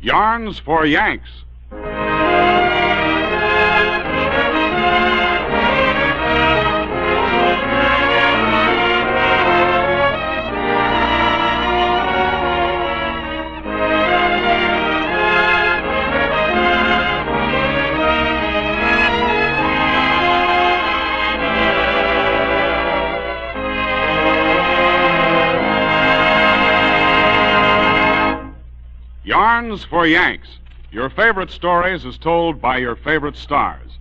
Yarns for Yanks. Yarns for Yanks. Your favorite stories as told by your favorite stars.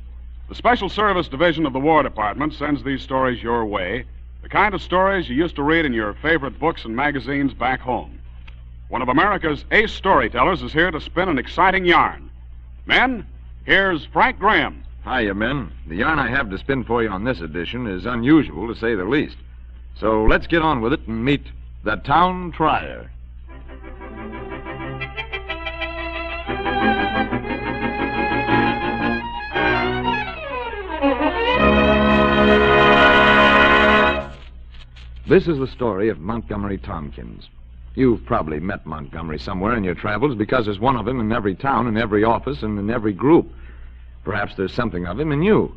The Special Service Division of the War Department sends these stories your way, the kind of stories you used to read in your favorite books and magazines back home. One of America's ace storytellers is here to spin an exciting yarn. Men, here's Frank Graham. Hiya, men. The yarn I have to spin for you on this edition is unusual, to say the least. So let's get on with it and meet the town Crier. This is the story of Montgomery Tompkins. You've probably met Montgomery somewhere in your travels because there's one of him in every town, in every office, and in every group. Perhaps there's something of him in you.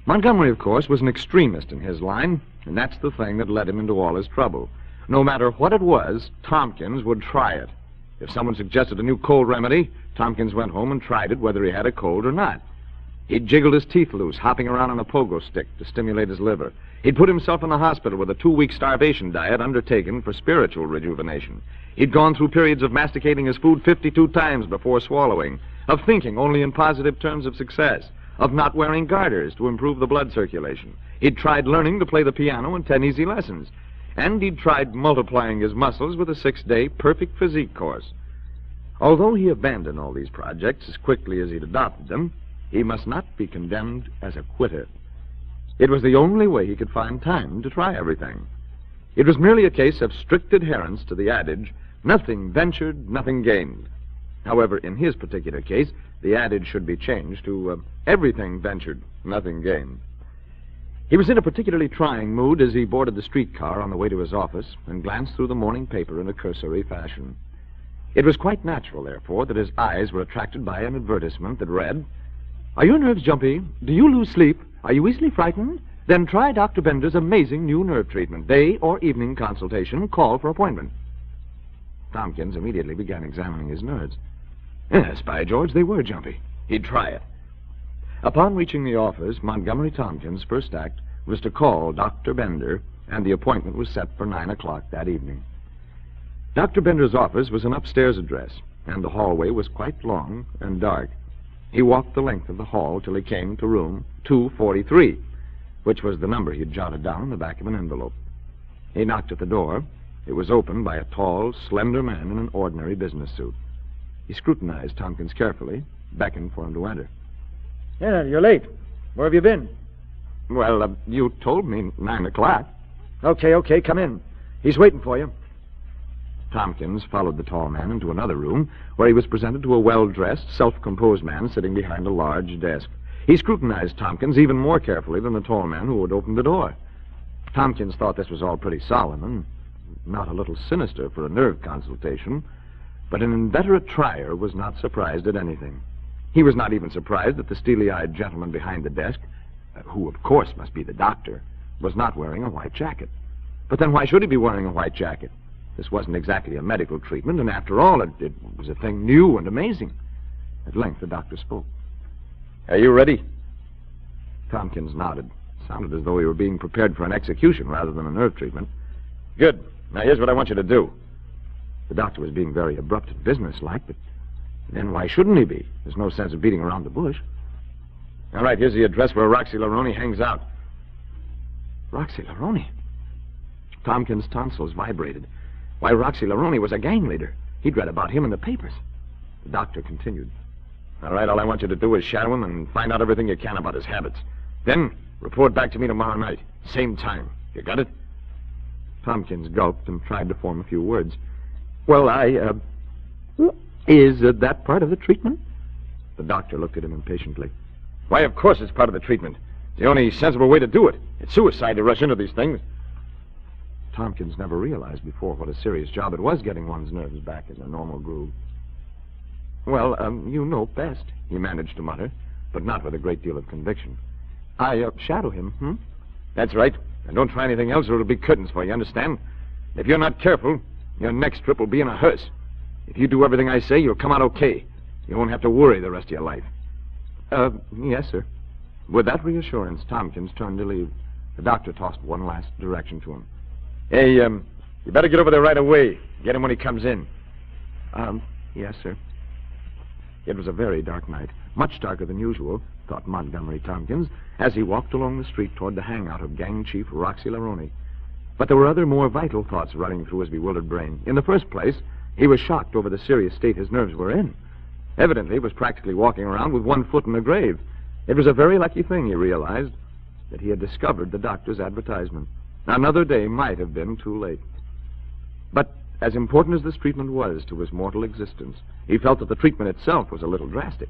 Montgomery, of course, was an extremist in his line, and that's the thing that led him into all his trouble. No matter what it was, Tompkins would try it. If someone suggested a new cold remedy, Tompkins went home and tried it whether he had a cold or not. He'd jiggled his teeth loose, hopping around on a pogo stick to stimulate his liver. He'd put himself in the hospital with a 2-week starvation diet undertaken for spiritual rejuvenation. He'd gone through periods of masticating his food 52 times before swallowing, of thinking only in positive terms of success, of not wearing garters to improve the blood circulation. He'd tried learning to play the piano in 10 easy lessons. And he'd tried multiplying his muscles with a 6-day perfect physique course. Although he abandoned all these projects as quickly as he'd adopted them, he must not be condemned as a quitter. It was the only way he could find time to try everything. It was merely a case of strict adherence to the adage, nothing ventured, nothing gained. However, in his particular case, the adage should be changed to everything ventured, nothing gained. He was in a particularly trying mood as he boarded the streetcar on the way to his office and glanced through the morning paper in a cursory fashion. It was quite natural, therefore, that his eyes were attracted by an advertisement that read, "Are your nerves jumpy? Do you lose sleep? Are you easily frightened? Then try Dr. Bender's amazing new nerve treatment. Day or evening consultation. Call for appointment." Tompkins immediately began examining his nerves. Yes, by George, they were jumpy. He'd try it. Upon reaching the office, Montgomery Tompkins' first act was to call Dr. Bender, and the appointment was set for 9 o'clock that evening. Dr. Bender's office was an upstairs address, and the hallway was quite long and dark. He walked the length of the hall till he came to room 243, which was the number he had jotted down on the back of an envelope. He knocked at the door. It was opened by a tall, slender man in an ordinary business suit. He scrutinized Tompkins carefully, beckoned for him to enter. Yeah, you're late. Where have you been? Well, you told me 9 o'clock. Okay, come in. He's waiting for you. Tompkins followed the tall man into another room, where he was presented to a well-dressed, self-composed man sitting behind a large desk. He scrutinized Tompkins even more carefully than the tall man who had opened the door. Tompkins thought this was all pretty solemn and not a little sinister for a nerve consultation, but an inveterate trier was not surprised at anything. He was not even surprised that the steely-eyed gentleman behind the desk, who of course must be the doctor, was not wearing a white jacket. But then why should he be wearing a white jacket? This wasn't exactly a medical treatment, and after all, it was a thing new and amazing. At length, the doctor spoke. "Are you ready?" Tompkins nodded. Sounded as though he were being prepared for an execution rather than a nerve treatment. "Good. Now, here's what I want you to do." The doctor was being very abrupt and businesslike, but then why shouldn't he be? There's no sense of beating around the bush. "All right, here's the address where Roxy Laroni hangs out." Roxy Laroni? Tompkins' tonsils vibrated. Why, Roxy Laroni was a gang leader. He'd read about him in the papers. The doctor continued. "All right, all I want you to do is shadow him and find out everything you can about his habits. Then report back to me tomorrow night. Same time. You got it?" Tompkins gulped and tried to form a few words. "Well, is that part of the treatment?" The doctor looked at him impatiently. "Why, of course it's part of the treatment. It's the only sensible way to do it. It's suicide to rush into these things." Tompkins never realized before what a serious job it was getting one's nerves back in their normal groove. Well, you know best, he managed to mutter, but not with a great deal of conviction. I shadow him, That's right. And don't try anything else or it'll be curtains for you, understand? If you're not careful, your next trip will be in a hearse. If you do everything I say, you'll come out okay. You won't have to worry the rest of your life. Yes, sir. With that reassurance, Tompkins turned to leave. The doctor tossed one last direction to him. Hey, you better get over there right away. Get him when he comes in. Yes, sir. It was a very dark night, much darker than usual, thought Montgomery Tompkins, as he walked along the street toward the hangout of Gang Chief Roxy Laroni. But there were other, more vital thoughts running through his bewildered brain. In the first place, he was shocked over the serious state his nerves were in. Evidently, he was practically walking around with one foot in the grave. It was a very lucky thing, he realized, that he had discovered the doctor's advertisement. Another day might have been too late. But as important as this treatment was to his mortal existence, he felt that the treatment itself was a little drastic.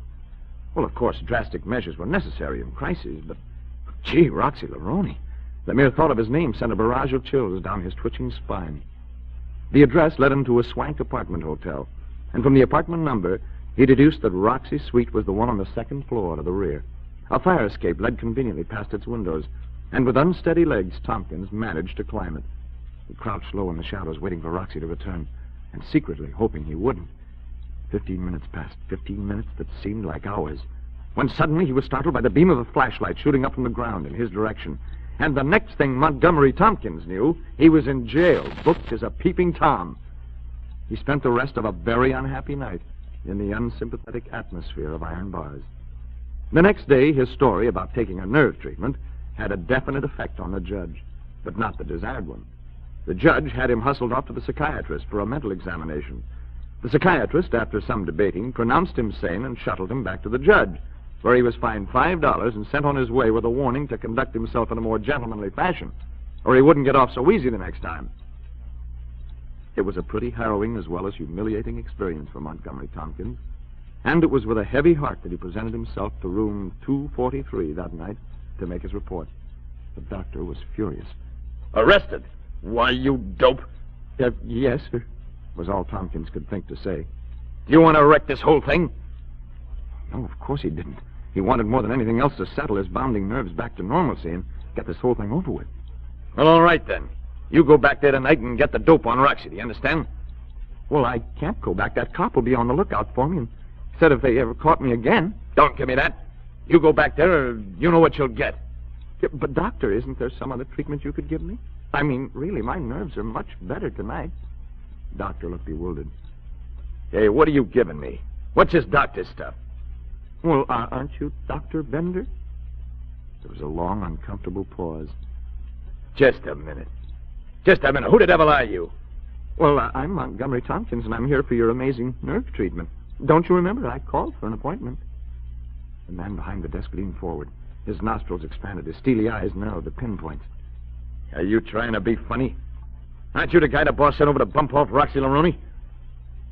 Well, of course, drastic measures were necessary in crises, but, gee, Roxy Laroni. The mere thought of his name sent a barrage of chills down his twitching spine. The address led him to a swank apartment hotel, and from the apartment number, he deduced that Roxy's suite was the one on the second floor to the rear. A fire escape led conveniently past its windows, and with unsteady legs, Tompkins managed to climb it. He crouched low in the shadows, waiting for Roxy to return, and secretly hoping he wouldn't. 15 minutes passed, 15 minutes that seemed like hours, when suddenly he was startled by the beam of a flashlight shooting up from the ground in his direction. And the next thing Montgomery Tompkins knew, he was in jail, booked as a peeping Tom. He spent the rest of a very unhappy night in the unsympathetic atmosphere of iron bars. The next day, his story about taking a nerve treatment had a definite effect on the judge, but not the desired one. The judge had him hustled off to the psychiatrist for a mental examination. The psychiatrist, after some debating, pronounced him sane and shuttled him back to the judge, where he was fined $5 and sent on his way with a warning to conduct himself in a more gentlemanly fashion, or he wouldn't get off so easy the next time. It was a pretty harrowing as well as humiliating experience for Montgomery Tompkins, and it was with a heavy heart that he presented himself to room 243 that night to make his report. The doctor was furious. Arrested? Why, you dope. Yes, sir, was all Tompkins could think to say. Do you want to wreck this whole thing? No, of course he didn't. He wanted more than anything else to settle his bounding nerves back to normalcy and get this whole thing over with. Well, all right, then. You go back there tonight and get the dope on Roxy, do you understand? Well, I can't go back. That cop will be on the lookout for me and said if they ever caught me again. Don't give me that. You go back there, or you know what you'll get. Yeah, but, doctor, isn't there some other treatment you could give me? I mean, really, my nerves are much better tonight. Doctor looked bewildered. Hey, what are you giving me? What's this doctor stuff? Well, aren't you Dr. Bender? There was a long, uncomfortable pause. Just a minute. Just a minute. Who the devil are you? Well, I'm Montgomery Tompkins, and I'm here for your amazing nerve treatment. Don't you remember? I called for an appointment. The man behind the desk leaned forward. His nostrils expanded. His steely eyes narrowed to pinpoints. Are you trying to be funny? Aren't you the guy the boss sent over to bump off Roxy Laroni?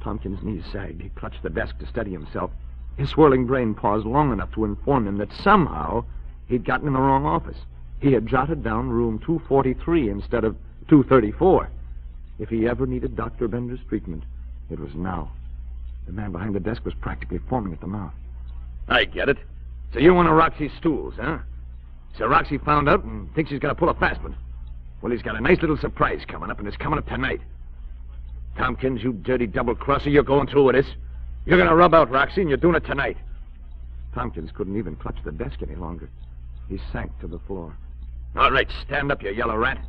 Tompkins' knees sagged. He clutched the desk to steady himself. His swirling brain paused long enough to inform him that somehow he'd gotten in the wrong office. He had jotted down room 243 instead of 234. If he ever needed Dr. Bender's treatment, it was now. The man behind the desk was practically foaming at the mouth. I get it. So you're one of Roxy's stools, huh? So Roxy found out and thinks he's got to pull a fast one. Well, he's got a nice little surprise coming up, and it's coming up tonight. Tompkins, you dirty double-crosser, you're going through with this. You're going to rub out Roxy, and you're doing it tonight. Tompkins couldn't even clutch the desk any longer. He sank to the floor. All right, stand up, you yellow rat.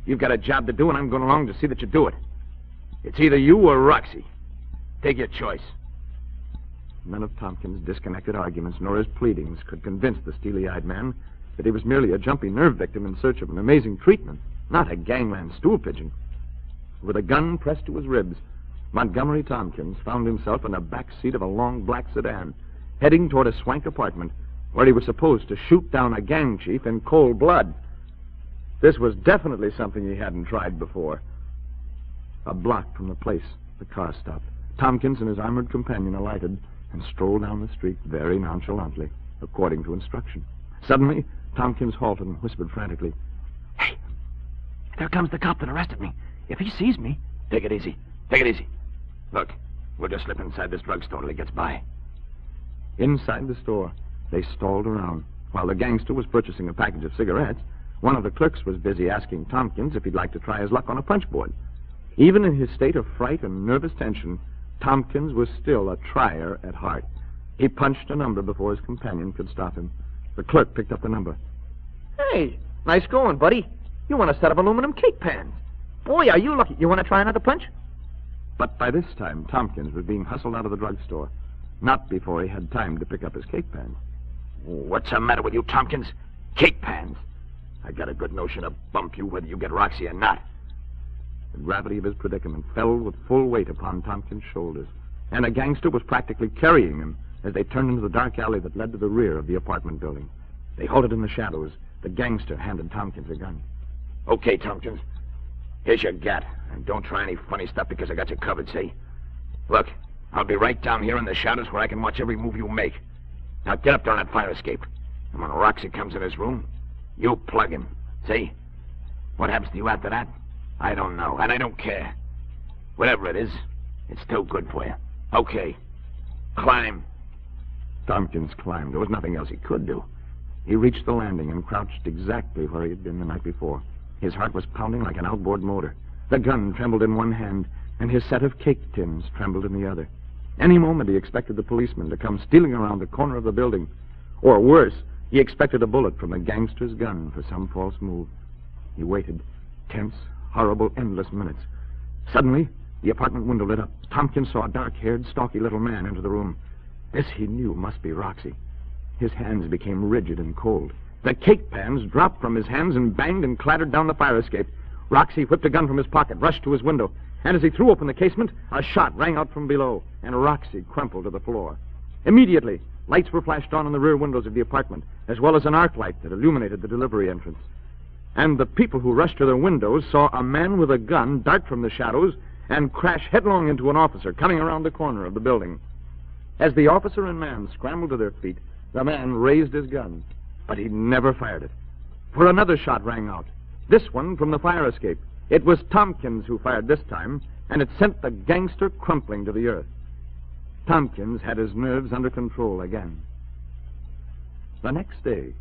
You've got a job to do, and I'm going along to see that you do it. It's either you or Roxy. Take your choice. None of Tompkins' disconnected arguments nor his pleadings could convince the steely-eyed man that he was merely a jumpy nerve victim in search of an amazing treatment, not a gangland stool pigeon. With a gun pressed to his ribs, Montgomery Tompkins found himself in the back seat of a long black sedan, heading toward a swank apartment where he was supposed to shoot down a gang chief in cold blood. This was definitely something he hadn't tried before. A block from the place, the car stopped. Tompkins and his armored companion alighted and strolled down the street very nonchalantly, according to instruction. Suddenly, Tompkins halted and whispered frantically, "Hey, there comes the cop that arrested me. If he sees me..." "Take it easy. Take it easy. Look, We'll just slip inside this drugstore till he gets by. Inside the store, they stalled around. While the gangster was purchasing a package of cigarettes, one of the clerks was busy asking Tompkins if he'd like to try his luck on a punch board. Even in his state of fright and nervous tension, Tompkins was still a trier at heart. He punched a number before his companion could stop him. The clerk picked up the number. Hey, nice going, buddy. You want a set of aluminum cake pans. Boy, are you lucky. You want to try another punch? But by this time, Tompkins was being hustled out of the drugstore. Not before he had time to pick up his cake pan. What's the matter with you, Tompkins? Cake pans. I got a good notion to bump you whether you get Roxy or not. The gravity of his predicament fell with full weight upon Tompkins' shoulders, and a gangster was practically carrying him as they turned into the dark alley that led to the rear of the apartment building. They halted in the shadows. The gangster handed Tompkins a gun. Okay, Tompkins. Here's your gat. And don't try any funny stuff because I got you covered, see? Look, I'll be right down here in the shadows where I can watch every move you make. Now get up there on that fire escape. And when Roxy comes in his room, you plug him. See? What happens to you after that? I don't know, and I don't care. Whatever it is, it's still good for you. Okay. Climb. Tompkins climbed. There was nothing else he could do. He reached the landing and crouched exactly where he had been the night before. His heart was pounding like an outboard motor. The gun trembled in one hand, and his set of cake tins trembled in the other. Any moment he expected the policeman to come stealing around the corner of the building. Or worse, he expected a bullet from the gangster's gun for some false move. He waited, tense, horrible, endless minutes. Suddenly, the apartment window lit up. Tompkins saw a dark-haired, stalky little man enter the room. This, he knew, must be Roxy. His hands became rigid and cold. The cake pans dropped from his hands and banged and clattered down the fire escape. Roxy whipped a gun from his pocket, rushed to his window, and as he threw open the casement, a shot rang out from below, and Roxy crumpled to the floor. Immediately, lights were flashed on in the rear windows of the apartment, as well as an arc light that illuminated the delivery entrance. And the people who rushed to their windows saw a man with a gun dart from the shadows and crash headlong into an officer coming around the corner of the building. As the officer and man scrambled to their feet, the man raised his gun, but he never fired it. For another shot rang out, this one from the fire escape. It was Tompkins who fired this time, and it sent the gangster crumpling to the earth. Tompkins had his nerves under control again. The next day,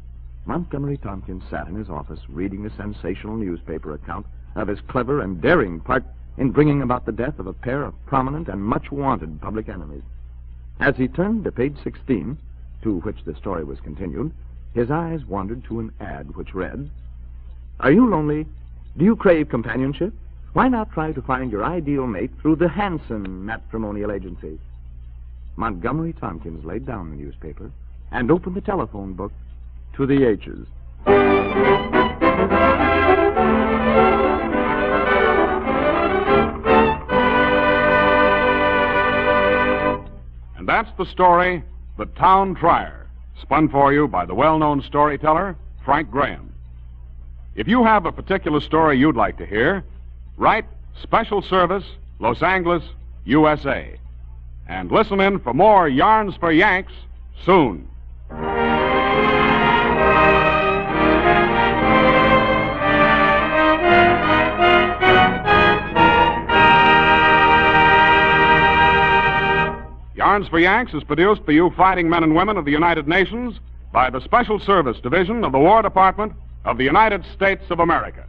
Montgomery Tompkins sat in his office reading a sensational newspaper account of his clever and daring part in bringing about the death of a pair of prominent and much-wanted public enemies. As he turned to page 16, to which the story was continued, his eyes wandered to an ad which read, "Are you lonely? Do you crave companionship? Why not try to find your ideal mate through the Hanson Matrimonial Agency?" Montgomery Tompkins laid down the newspaper and opened the telephone book to the H's. And that's the story, The Town Trier, spun for you by the well-known storyteller, Frank Graham. If you have a particular story you'd like to hear, write Special Service, Los Angeles, USA. And listen in for more Yarns for Yanks soon. Yarns for Yanks is produced for you fighting men and women of the United Nations by the Special Service Division of the War Department of the United States of America.